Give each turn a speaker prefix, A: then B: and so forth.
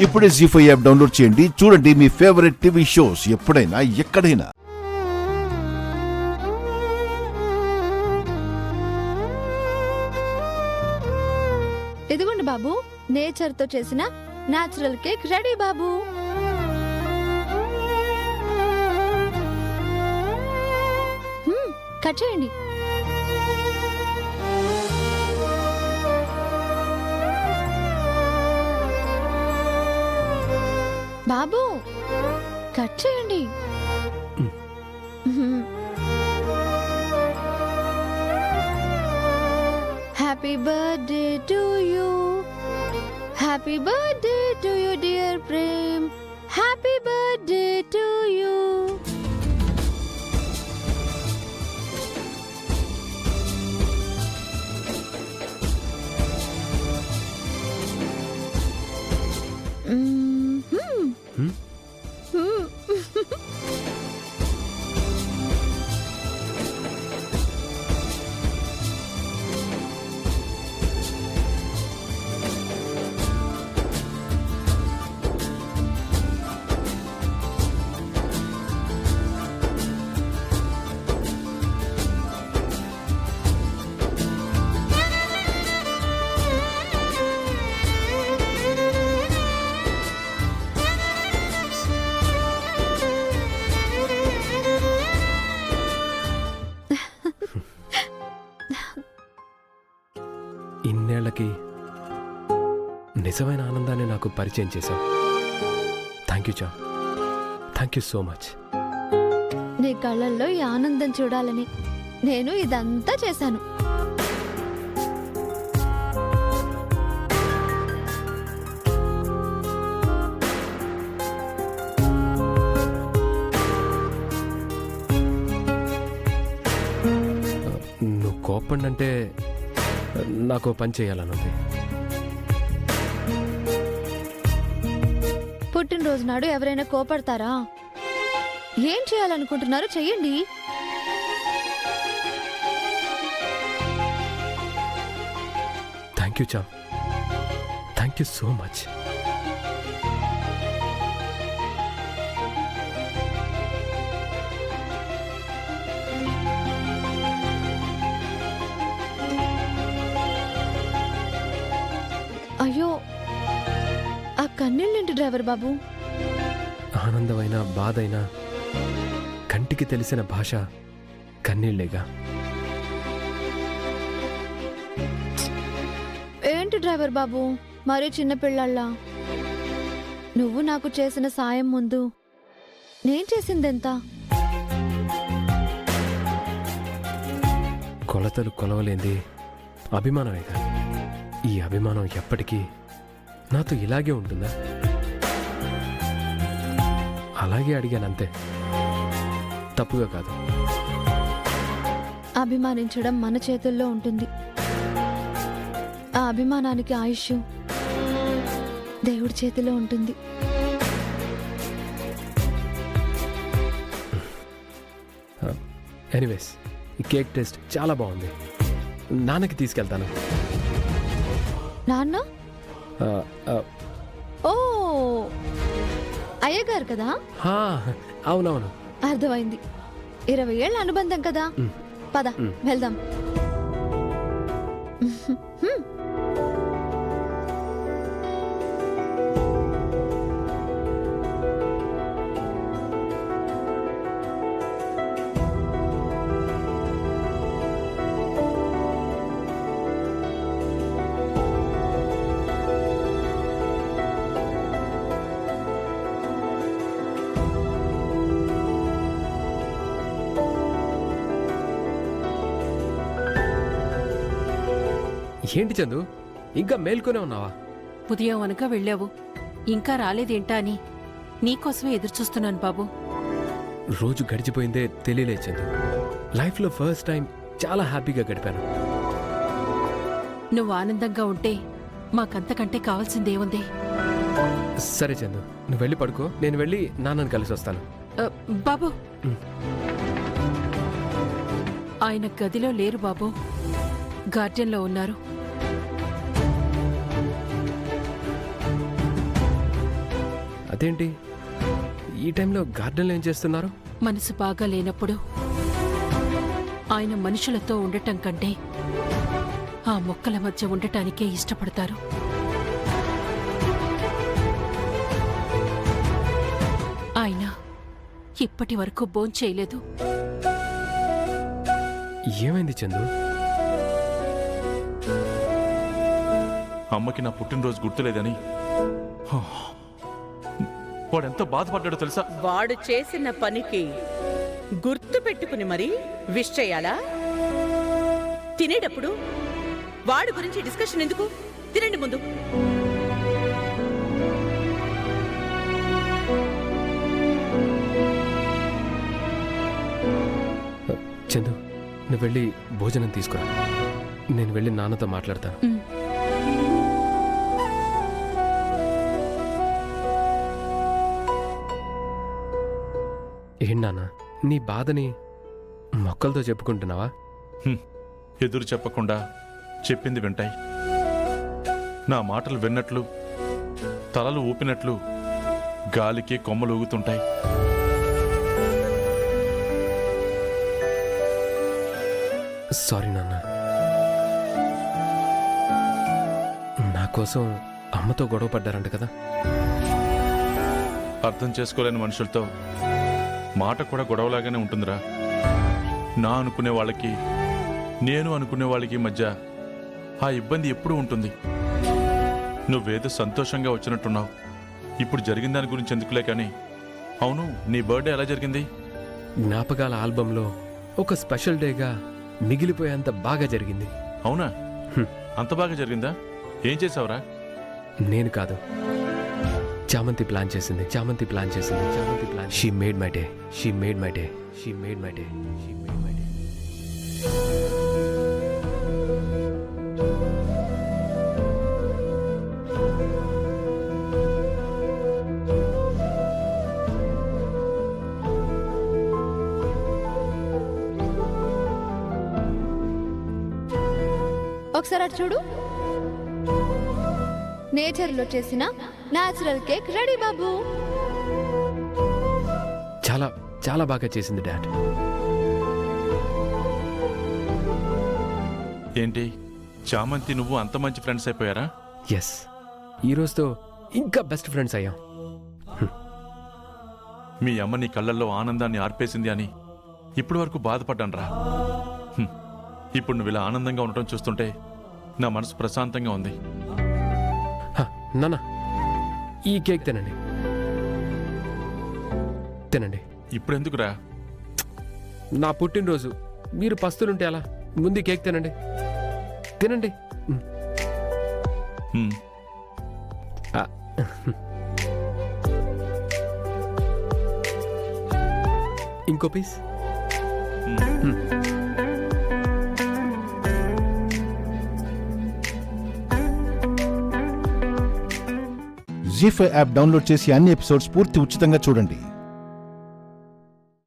A: ఇప్పుడే జీ5 app download చేయండి. చూడండి మీ ఫేవరెట్ టీవీ షోస్ ఎప్పుడైనా ఎక్కడైనా.
B: ఇదిగోండి బాబు, నేచర్ తో చేసిన నేచురల్ కేక్ రెడీ బాబు. కట్ చేయండి. బాబు కట్ చేయండి. Happy birthday to you, happy birthday to you dear Prem, happy birthday to you.
C: ఇన్నేళ్లకి నిజమైన ఆనందాన్ని నాకు పరిచయం చేశావు. థ్యాంక్ యూ చామ్, థ్యాంక్ యూ సో మచ్.
B: నీ కళ్ళల్లో ఈ ఆనందం చూడాలని నేను ఇదంతా చేశాను.
C: నువ్వు కోపండంటే నాకు పని చేయాలనుంది.
B: పుట్టినరోజు నాడు ఎవరైనా కోపడతారా? ఏం చేయాలనుకుంటున్నారో చెయ్యండి.
C: థ్యాంక్ యూ చామ్, థ్యాంక్ యూ సో మచ్.
B: అయ్యో, ఆ కన్నీళ్ళేంటి డ్రైవర్ బాబు?
C: ఆనందమైన బాధైనా కంటికి తెలిసిన భాష కన్నీళ్లేగా.
B: ఏంటి డ్రైవర్ బాబు మరీ చిన్నపిల్లల్లా? నువ్వు నాకు చేసిన సాయం ముందు నేను చేసిందెంత?
C: కొలతలు కొలవలేంది అభిమానమేగా. ఈ అభిమానం ఎప్పటికీ నాతో ఇలాగే ఉంటుందా? అలాగే అడిగానంతే, తప్పుగా కాదు.
B: అభిమానించడం మన చేతుల్లో ఉంటుంది. ఆ అభిమానానికి ఆయుష్ దేవుడి చేతిలో ఉంటుంది.
C: ఎనీవేస్, ఈ కేక్ టేస్ట్ చాలా బాగుంది. నాన్నకి తీసుకెళ్తాను.
B: నాన్న?
C: ఆ, ఆ,
B: ఓ, అయ్యగారు కదా?
C: అవునవును.
B: అర్థమైంది. 20 ఏళ్ల అనుబంధం కదా. పద వెళ్దాం.
C: ఏంటి చందు, ఇంకా మేల్కొనే ఉన్నావా?
D: ఉదయం అనక వెళ్ళావు, ఇంకా రాలేదేంటా అని నీకోసమే ఎదురుచూస్తున్నాను బాబు.
C: రోజు గడిచిపోయిందే తెలియలే చందు. లైఫ్లో ఫస్ట్ టైం చాలా హ్యాపీగా గడిపాను.
D: నువ్వు ఆనందంగా ఉంటే మాకంతకంటే కావాల్సిందేముంది?
C: సరే చందు, నువ్వు వెళ్ళి పడుకో, నేను వెళ్ళి నాన్నని కలిసి వస్తాను.
D: బాబు, ఆయన గదిలో లేరు బాబు, గార్డెన్లో ఉన్నారు.
C: అదేంటి ఈ టైంలో గార్డెన్లో ఏం చేస్తున్నారు?
D: మనసు బాగా లేనప్పుడు ఆయన మనుషులతో ఉండటం కంటే ఆ మొక్కల మధ్య ఉండటానికే ఇష్టపడతారు. ఆయన ఇప్పటి వరకు భోంచేయలేదు.
C: ఏమైంది చందు?
E: అమ్మకి నా పుట్టినరోజు గుర్తులేదని వాడెంత బాధపడ్డాడో తెలుసా?
F: వాడు చేసిన పనికి గుర్తు పెట్టుకుని మరి విష్ చేయాలా? తినేటప్పుడు వాడి గురించి డిస్కషన్ ఎందుకు? తినండి ముందు.
C: చందు, నువ్వు వెళ్ళి భోజనం తీసుకురా. నేను వెళ్ళి నాన్నతో మాట్లాడతాను. ఏంటి నాన్న, నీ బాధని మొక్కలతో చెప్పుకుంటున్నావా?
E: ఎదురు చెప్పకుండా చెప్పింది వింటాయి. నా మాటలు విన్నట్లు తలలు ఊపినట్లు గాలికి కొమ్మలు ఊగుతుంటాయి.
C: సారీ నాన్న. నా కోసం అమ్మతో గొడవ పడ్డారంట కదా?
E: అర్థం చేసుకోలేని మనుషులతో మాట కూడా గొడవలాగానే ఉంటుందిరా. నా అనుకునే వాళ్ళకి నేను అనుకునే వాళ్ళకి మధ్య ఆ ఇబ్బంది ఎప్పుడూ ఉంటుంది. నువ్వేదో సంతోషంగా వచ్చినట్టున్నావు. ఇప్పుడు జరిగిన దాని గురించి ఎందుకులే కానీ, అవును, నీ బర్త్డే ఎలా జరిగింది?
C: జ్ఞాపకాల ఆల్బంలో ఒక స్పెషల్ డేగా మిగిలిపోయేంత బాగా జరిగింది.
E: అవునా? అంత బాగా జరిగిందా? ఏం చేసావురా?
C: నేను కాదు, చామంతి ప్లాన్ చేసింది. చామంతి ప్లాన్ చేసింది. చామంతి plan. She made my day. She made my day. She made my day. She made my day.
B: ఒకసారి అటు చూడు. నేచర్లో చేసిన న్యాచురల్ కేక్ రెడీ బాబు.
C: చాలా చాలా బాగా చేసింది డాడ్.
E: ఏంటి చామంతి నువ్వు అంత మంచి ఫ్రెండ్స్ అయిపోయారా?
C: ఎస్, ఈ రోజుతో ఇంకా బెస్ట్ ఫ్రెండ్స్ అయ్యాం.
E: మీ అమ్మ నీ కళ్ళల్లో ఆనందాన్ని ఆర్పేసింది అని ఇప్పటి వరకు బాధపడ్డానురా. ఇప్పుడు నువ్వు ఇలా ఆనందంగా ఉండటం చూస్తుంటే నా మనసు ప్రశాంతంగా ఉంది.
C: నాన్న, ఈ కేక్ తినండి. తినండి.
E: ఇప్పుడెందుకురా?
C: నా పుట్టినరోజు, మీరు పస్తులుంటే అలా. ముందు ఈ కేక్ తినండి. తినండి. ఆ. ఇంకో పీస్.
A: జీ5 యాప్ డౌన్లోడ్ చేసి అన్ని ఎపిసోడ్స్ పూర్తి ఉచితంగా చూడండి.